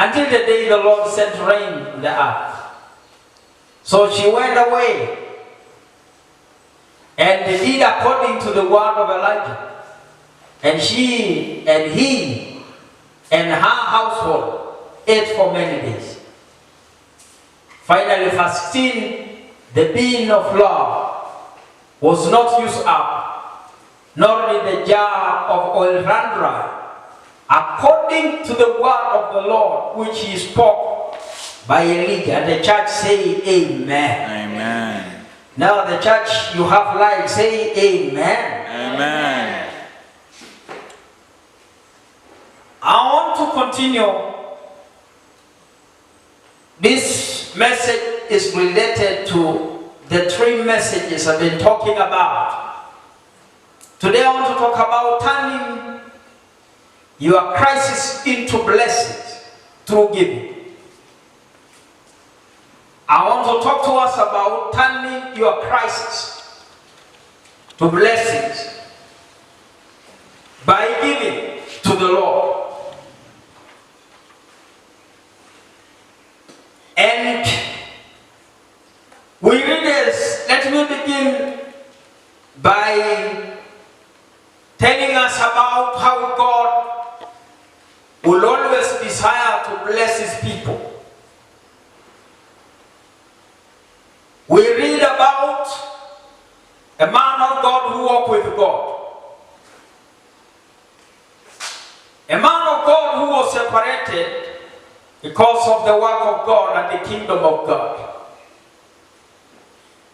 until the day the Lord sent rain in the earth. So she went away and did according to the word of Elijah. And she and he and her household ate for many days. Finally, verse 16, the bin of flour was not used up, nor did the jar of oil run dry, according to the word of the Lord, which he spoke by Elijah. And the church say, Amen. Amen. Now the church, you have light, say Amen. Amen. I want to continue. This message is related to the three messages I've been talking about. Today I want to talk about turning your crisis into blessings through giving. I want to talk to us about turning your crisis to blessings by giving to the Lord. And we read this. Let me begin by telling us about how God will always desire to bless his people. We read about a man of God who walked with God. A man of God who was separated because of the work of God and the kingdom of God.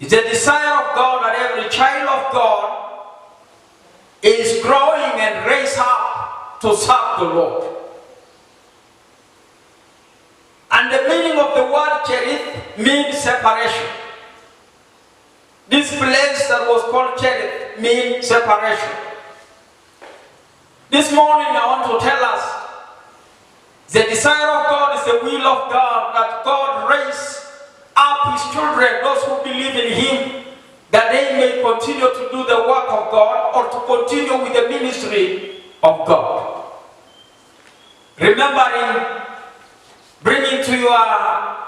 It's a desire of God that every child of God is growing and raised up to serve the Lord. And the meaning of the word Cherith means separation. This place that was called Cherith means separation. This morning I want to tell us the desire of God is the will of God, that God raise up his children, those who believe in him, that they may continue to do the work of God or to continue with the ministry of God. Remembering, bringing to your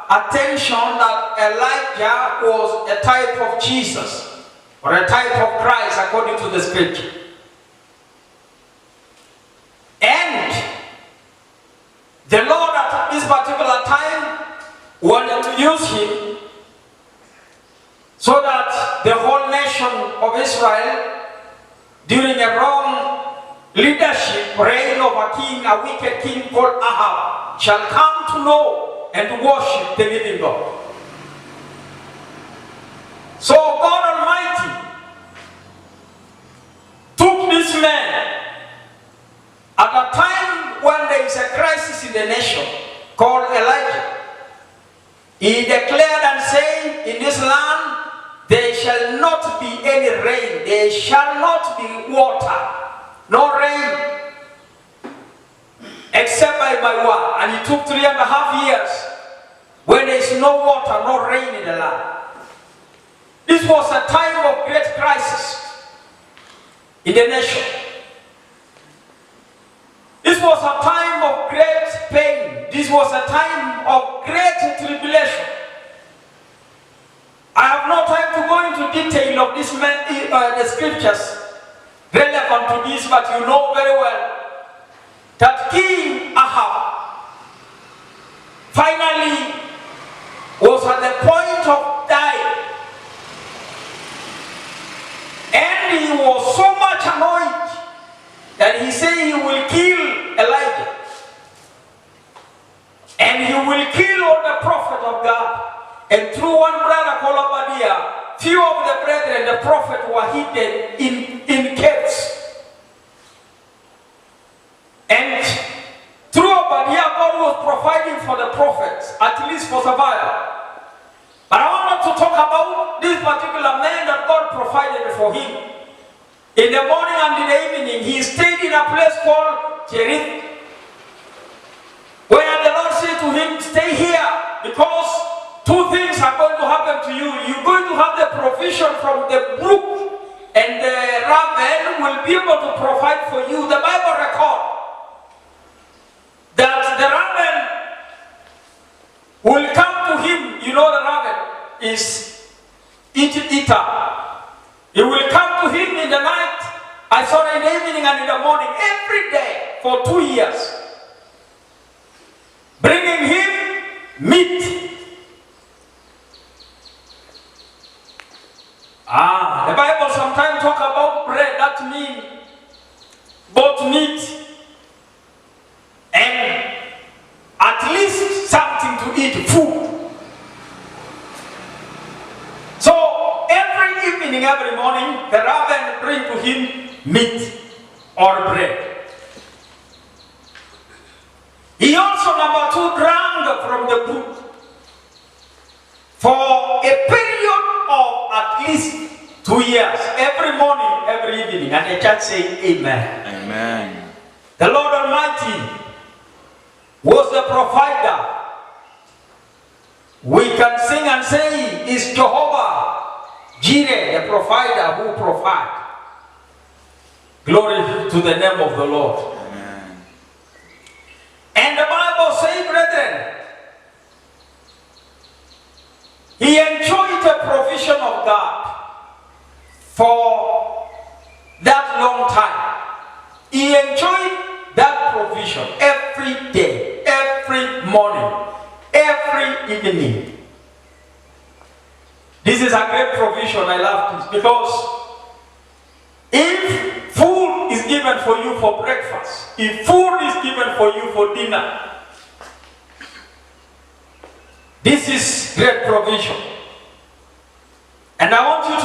attention that Elijah was a type of Jesus or a type of Christ according to the scripture. And the Lord at this particular time wanted to use him so that the whole nation of Israel, during a wrong leadership, reign of a wicked king called Ahab, shall come to know and to worship the living God. So God Almighty took this man at a time when there is a crisis in the nation called Elijah. He declared and said, in this land there shall not be any rain, there shall not be water, no rain, except by my word. And it took 3.5 years when there is no water, no rain in the land. This was a time of great crisis in the nation. This was a time of great pain. This was a time of great tribulation. I have no time to go into detail of this the scriptures relevant to this, but you know very well that King Ahab finally was at the point of dying. And he was so much annoyed that he said he will kill Elijah. And he will kill all the prophet of God. And through one brother called Obadiah, few of the brethren, the prophet, were hidden in caves. And through Obadiah, God was providing for the prophets, at least for survival. But I want to talk about this particular man that God provided for him. In the morning and in the evening, he stayed in a place called Cherith, where the Lord said to him, stay here, because two things are going to happen to you. You're going to have the provision from the brook, and the raven will be able to provide for you. The Bible records that the raven is eater. He will come to him in the night, in the evening and in the morning, every day for 2 years, bringing him meat. The Bible sometimes talk about bread. That means both meat and at least something to eat, food. So every evening, every morning, the raven bring to him meat or bread. He also, number 2, drank from the brook for a period of at least 2 years, every morning, every evening. And the church say amen. Amen. The Lord Almighty was the provider. We can sing and say, is Jehovah Jireh, the provider who provides. Glory to the name of the Lord. Amen. And the Bible says, brethren, he enjoyed the provision of God for that long time. He enjoyed that provision every day, every morning, every evening. This is a great provision. I love this because if food is given for you for breakfast, if food is given for you for dinner, this is great provision. And I want you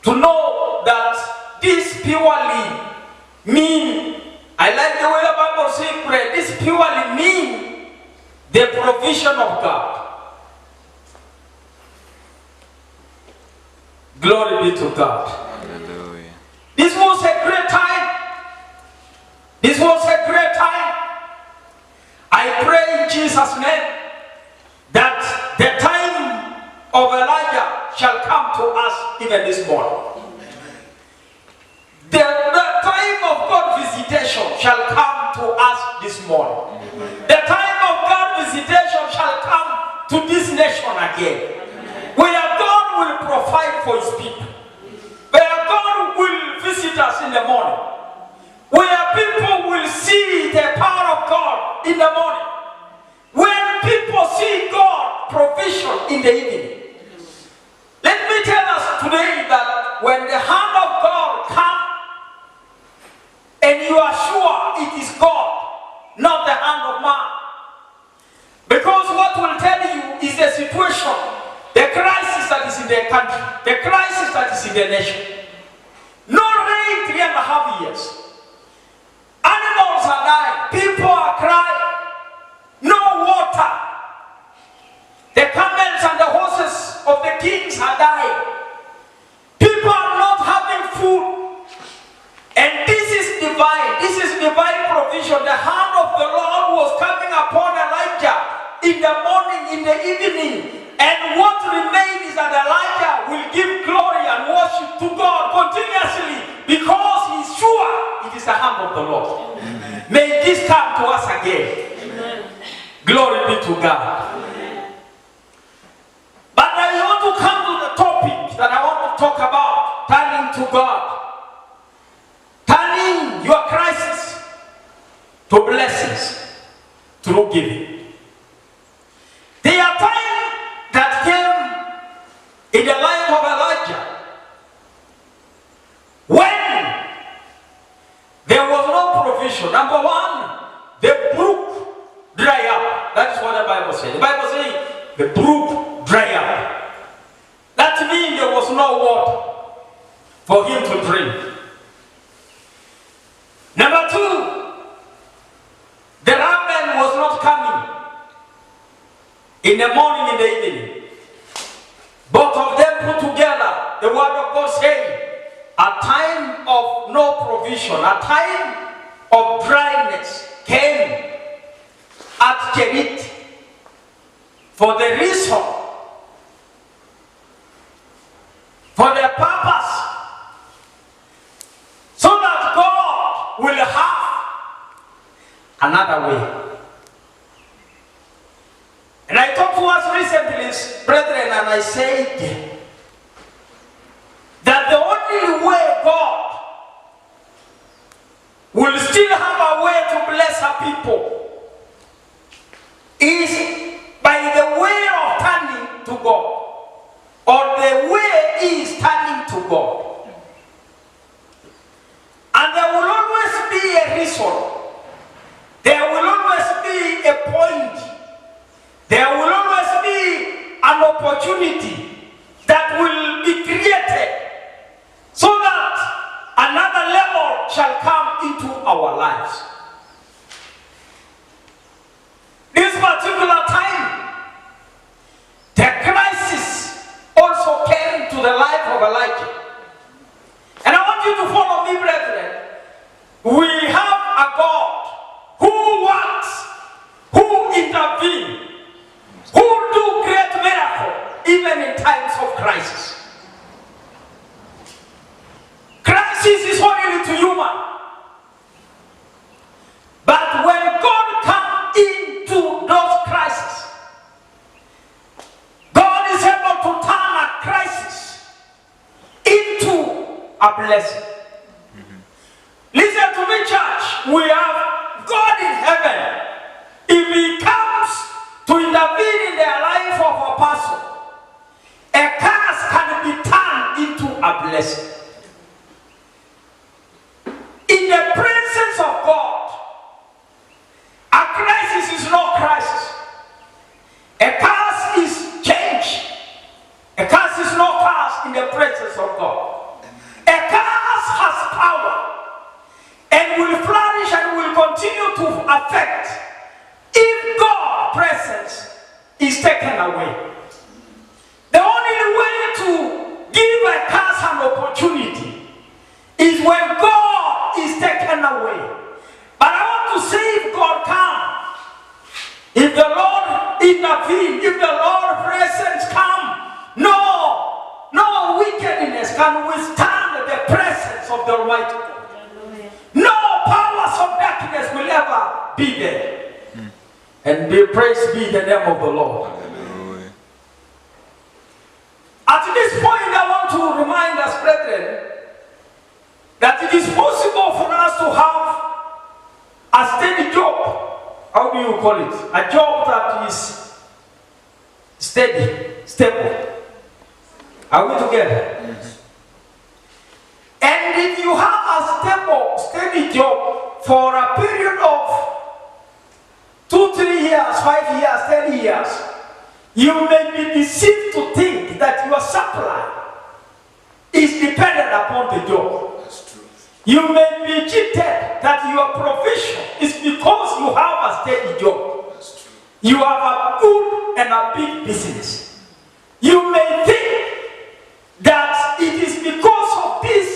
to know that this purely mean, I like the way the Bible says bread, this purely mean the provision of God. Glory be to God. Hallelujah. This was a great time. This was a great time. I pray in Jesus' name that the time of Elijah shall come to us even this morning. The time of God's visitation shall come to us this morning. The time of God's visitation shall come to this nation again. Where God will provide for his people. Where God will visit us in the morning. Where people will see the power of God in the morning. When people see God provision in the evening. Let me tell us today that when the hand of God comes and you are sure it is God, not the hand of man. Because what will tell you is the situation, the crisis that is in the country, the crisis that is in the nation. No rain 3.5 years. Animals are dying. People are crying. No water. The camels and the horses of the kings are dying. People are not having food. And this is divine. This is divine provision. The hand of the Lord was coming upon Elijah in the morning, in the evening. And what remains is that Elijah will give glory and worship to God continuously because he's sure it is the hand of the Lord. Amen. May this come to us again. Amen. Glory be to God. Amen. But I want to come to the topic that I want to talk about, turning to God. Turning your crisis to blessings through giving. There are times that came in the life of Elijah when there was no provision. Number one, the brook dry up. That is what the Bible says. The Bible says the brook dry up. That means there was no water for him to drink. Number two, the raven was not coming in the morning, in the evening. Both of them put together, the word of God saying, a time of no provision, a time of dryness came at Kerit for the reason, for the purpose, so that God will have another way. And I talked to us recently said that the only way God will still have a way to bless her people is by the way of turning to God, or the way is turning to God. And there will always be a reason. There will always be a point. There will always be an opportunity that will be created so that another level shall come into our lives. This particular time, the crisis also came to the life of Elijah. And I want you to follow me, brethren. We have a God who works, who intervenes, who do great miracles even in times of crisis. Crisis is only to human. But when God comes into those crises, God is able to turn a crisis into a blessing. Listen to me, church. We have God in heaven. If He comes to intervene in the life of a person, a curse can be turned into a blessing. In the presence of God, a crisis is no crisis. A curse is change. A curse is no curse in the presence of God. A curse has power and will flourish and will continue to affect if God's presence is taken away. The only way to give a curse an opportunity is when God is taken away. But I want to say, if God comes, if the Lord intervenes, if the Lord's presence comes, no wickedness can withstand the presence of the Almighty God. No powers of darkness will ever be there. And be praised be the name of the Lord. At this point, I want to remind us, brethren, that it is possible for us to have a steady job. How do you call it? A job that is steady, stable. Are we together? And if you have a stable, steady job for a period of 2, 3 years, 5 years, 10 years, you may be deceived to think that your supply is dependent upon the job. That's true. You may be cheated that your provision is because you have a steady job. That's true. You have a good and a big business. You may think that it is because of this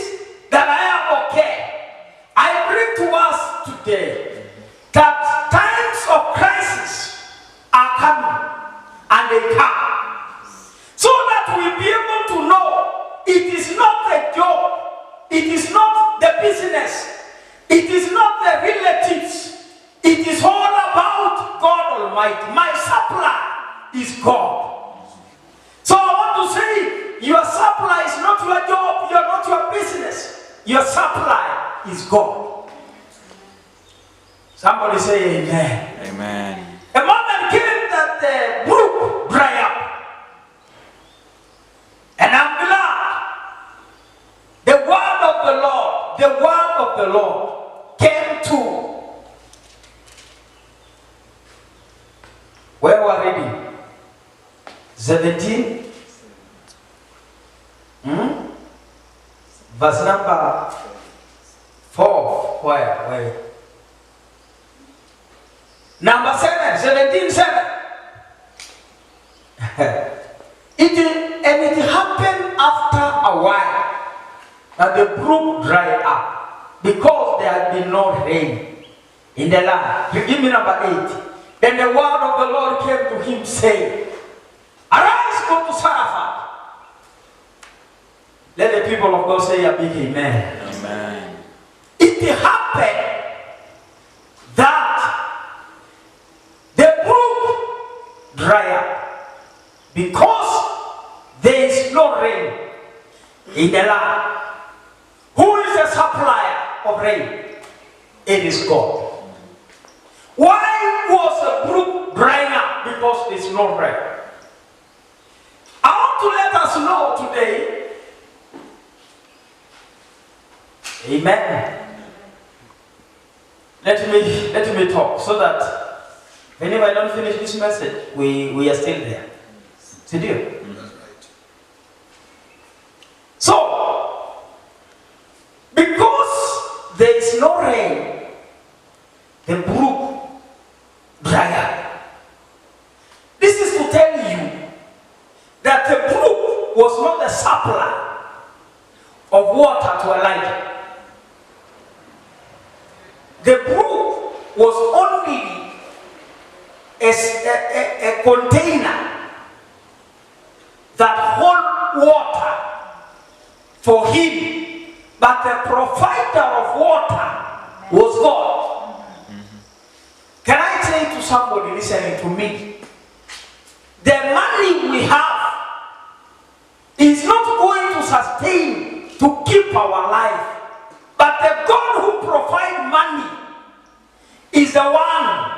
that I am okay. I bring to us today that times of crisis are coming, and they come, so that we'll be able to know it is not a job, it is not the business, it is not the relatives, it is all about God Almighty. My supply is God. So I want to say, your supply is not your job, you are not your business. Your supply is God. Somebody say amen. Amen. A moment came that the brook dry up. And I'm glad the word of the Lord came to. Where we're reading? 17. Verse number 4. Where? Number 7. 17:7. It happened after a while that the brook dried up because there had been no rain in the land. Give me number 8. Then the word of the Lord came to him, saying, Arise, go to Zarephath. Let the people of God say a big amen. Amen. It happened that the brook dried up because there is rain in the land. Who is the supplier of rain? It is God. Why was the brook drying up? Because there's no rain. I want to let us know today. Amen. Let me talk so that whenever I don't finish this message, we are still there. To do. That's right. So, because there is no rain, the brook dry up. This is to tell you that the brook was not the supply of water to Elijah. The brook was only a container that hold water for him, but the provider of water was God. Can I say to somebody listening to me, the money we have is not going to sustain, to keep our life, but the God who provides money is the one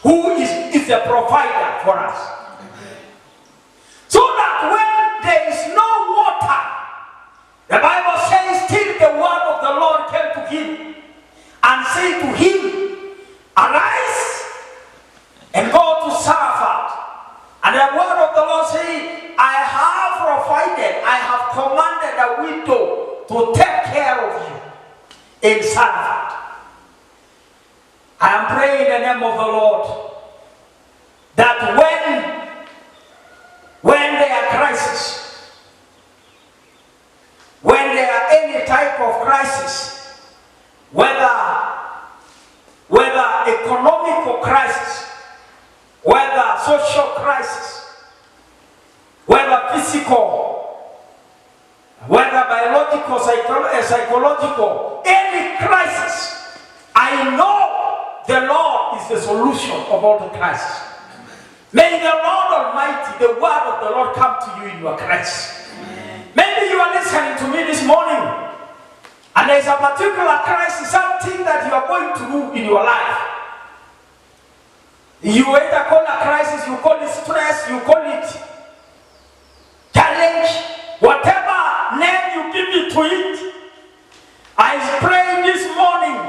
who is the provider for us. So that when there is no water, the Bible says, till the word of the Lord came to him and said to him, arise and go to Zarephath. And the word of the Lord said, I have provided, I have commanded a widow to take care of you in Zarephath. I am praying in the name of the Lord that when there are crises, when there are any type of crisis, whether economical crisis, whether social crisis, whether physical, whether biological, psychological, any crisis, I know the Lord is the solution of all the crises. May the Lord Almighty, the word of the Lord, come to you in your crisis. Maybe you are listening to me this morning, and there is a particular crisis, something that you are going through in your life. You either call a crisis, you call it stress, you call it challenge, whatever name you give it to it. I pray this morning,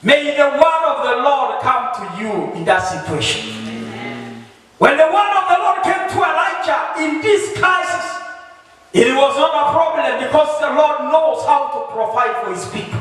may the word of the Lord come to you in that situation. When the word of the Lord came to Elijah in this crisis, it was not a problem because the Lord knows how to provide for his people.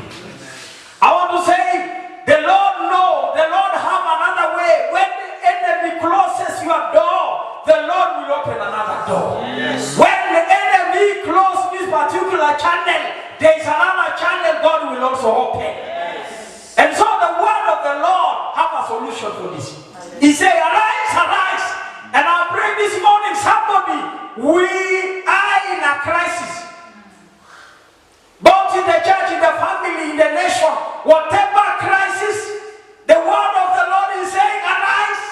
I want to say, the Lord knows, the Lord have another way. When the enemy closes your door, the Lord will open another door. Yes. When the enemy closes this particular channel, there is another channel God will also open. Yes. And so the word of the Lord have a solution for this. He said, arise, arise. And I pray this morning, somebody, we are in a crisis. Both in the church, in the family, in the nation, whatever crisis, the word of the Lord is saying, arise.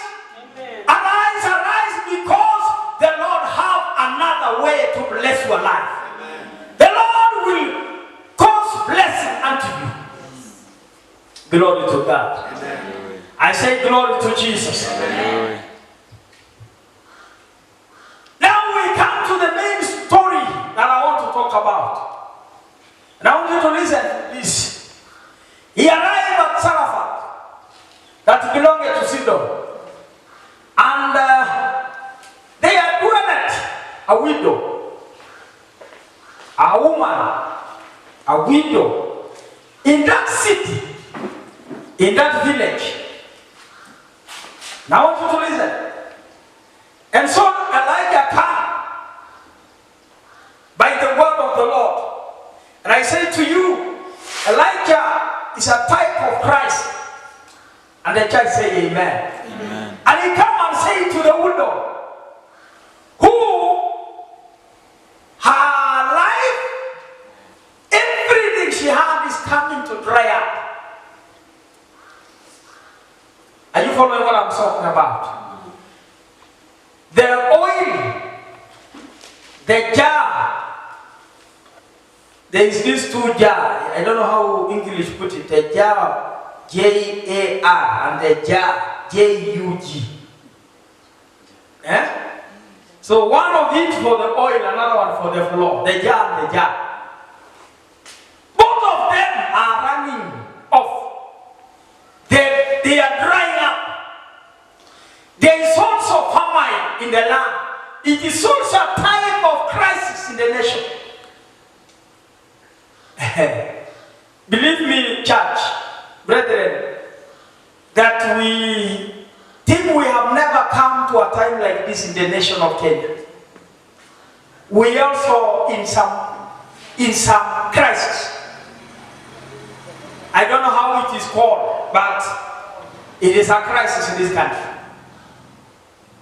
Amen. Arise, arise, because the Lord have another way to bless your life. Amen. The Lord will cause blessing unto you. Glory to God. Amen. I say glory to Jesus. Amen. Now we come to the main story that I want to talk about. And I want you to listen to this. He arrived at Zarephath, that belonged to Sidon. And they had dwelled a widow, a woman, a widow, in that city, in that village. Now I want you to listen. And so Elijah came by the word of the Lord. And I say to you, Elijah is a type of Christ. And the church say amen. Amen. And he come and say to the widow, who her life, everything she had is coming to dry up. Are you following what I'm talking about? The oil, the jar There is this two jar. I don't know how English put it. A jar, J-A-R, and a jar, J-U-G. Eh? So one of it for the oil, another one for the flour. The jar and the jar. Both of them are running off. They are drying up. There is also famine in the land. It is also a time of crisis in the nation. Believe me, church, brethren, that we think we have never come to a time like this in the nation of Kenya. We also in some crisis. I don't know how it is called, but it is a crisis in this country.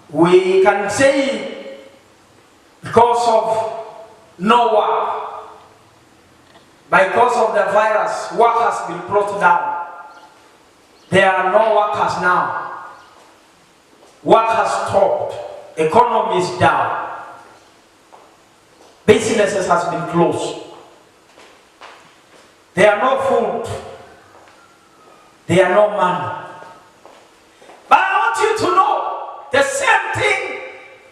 We can say because of no work, because of the virus, work has been brought down. There are no workers now. Work has stopped. Economy is down. Businesses has been closed. There are no food. There are no money. But I want you to know the same thing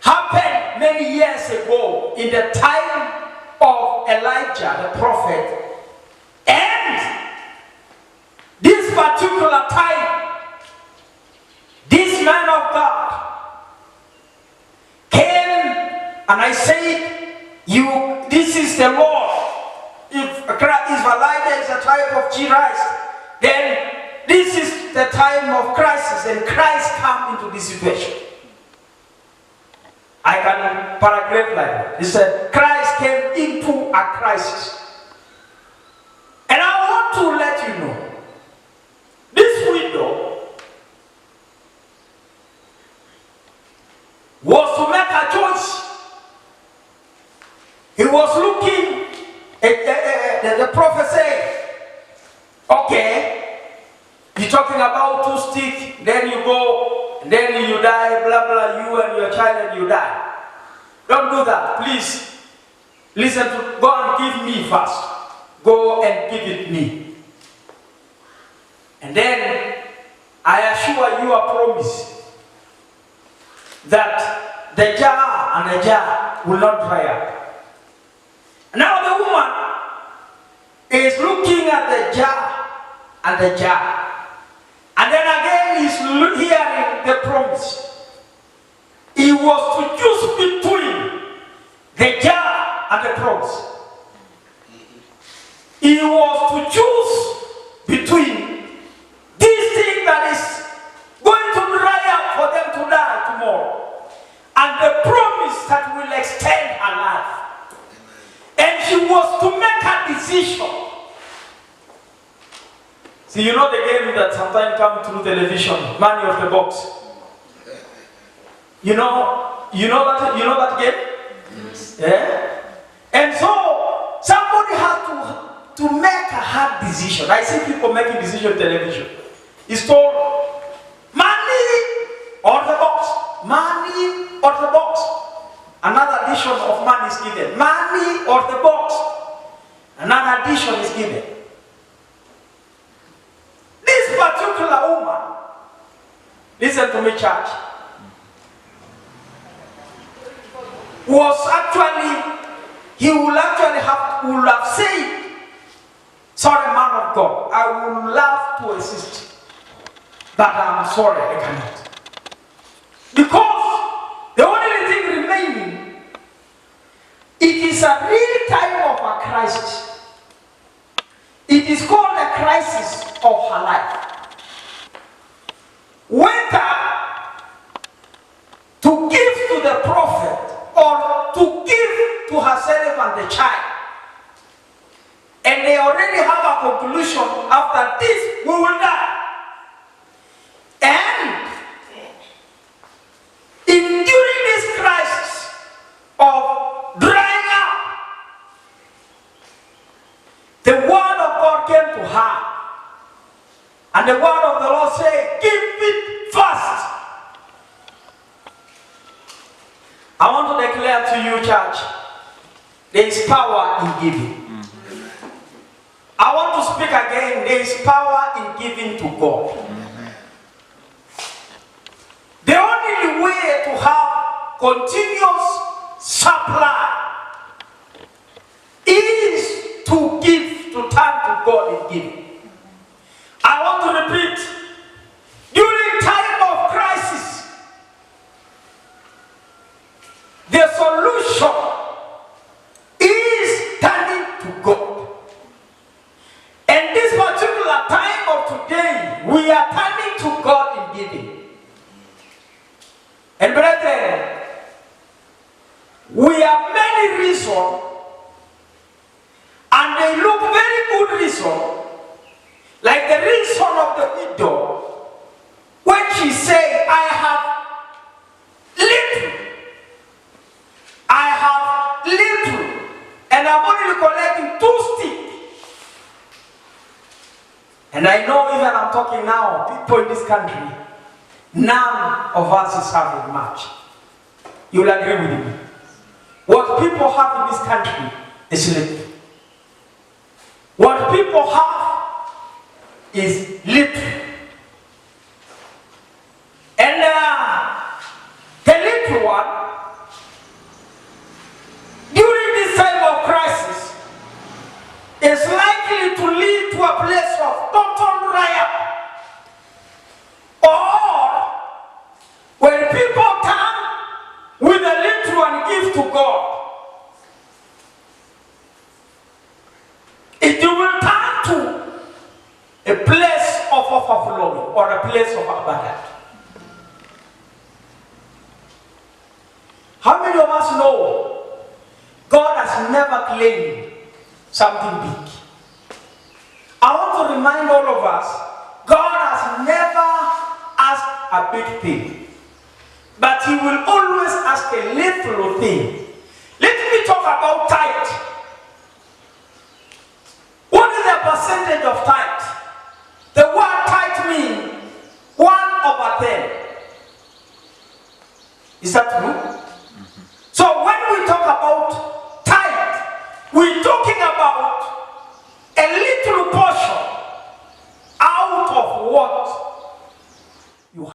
happened many years ago in the time of Elijah the prophet. And this particular time, this man of God came and I said, this is the Lord. If Elijah is a type of Christ, then this is the time of crisis, and Christ come into this situation. I can paragraph like that. He said, Christ came into a crisis. And I want to let you know, this widow was to make a choice. He was looking, the prophet said, okay, you're talking about 2 sticks, then you go, and then you die, blah, blah, you and your child, and you die. Don't do that, please. Listen to, go and give me first. Go and give it me. And then, I assure you a promise that the jar and the jar will not dry up. Now the woman is looking at the jar and the jar. And then again he's hearing the promise. He was to choose between the jar and the promise. He was to choose between this thing that is going to dry up for them to die tomorrow and the promise that will extend her life. And she was to make a decision. See, you know the game that sometimes comes through television, Money of the Box. You know that game? Yes. Yeah? And so somebody has to make a hard decision. I see people making decisions on television. It's told money or the box. Money or the box. Another addition of money is given. Money or the box. Another addition is given. This particular woman, listen to me, church, was actually, he would have said, sorry, man of God, I would love to assist, but I'm sorry, I cannot. Because the only thing remaining, it is a real time of a crisis. It is called a crisis of her life. Whether to give to the prophet or to give to herself and the child. And they already have a conclusion, after this we will die. And during this crisis of drying up, the word of God came to her. And the word of the Lord said, give it first. I want to declare to you, church, there is power in giving. I want to speak again. There is power in giving to God. The only way to have continuous supply is to give, to turn to God in giving. I want to repeat, during time of crisis, the solution is turning to God. And this particular time of today, we are turning to God in giving. And brethren, we have many reasons, and they look very good reasons, like the reason of the widow, when she said, I have little, and I'm only collecting 2 sticks. And I know even I'm talking now, people in this country, none of us is having much. You'll agree with me. What people have in this country is little. What people have is little. And the little one, during this time of crisis, is likely to lead to a place of total riot. Or, when people turn with a little and give to God, it will turn to a place of overflowing or a place of abundance. How many of us know God has never claimed something big? I want to remind all of us, God has never asked a big thing, but He will always ask a little thing. Let me talk about tithe. What is the percentage of tithe? The word tithe means 1/10. Is that true?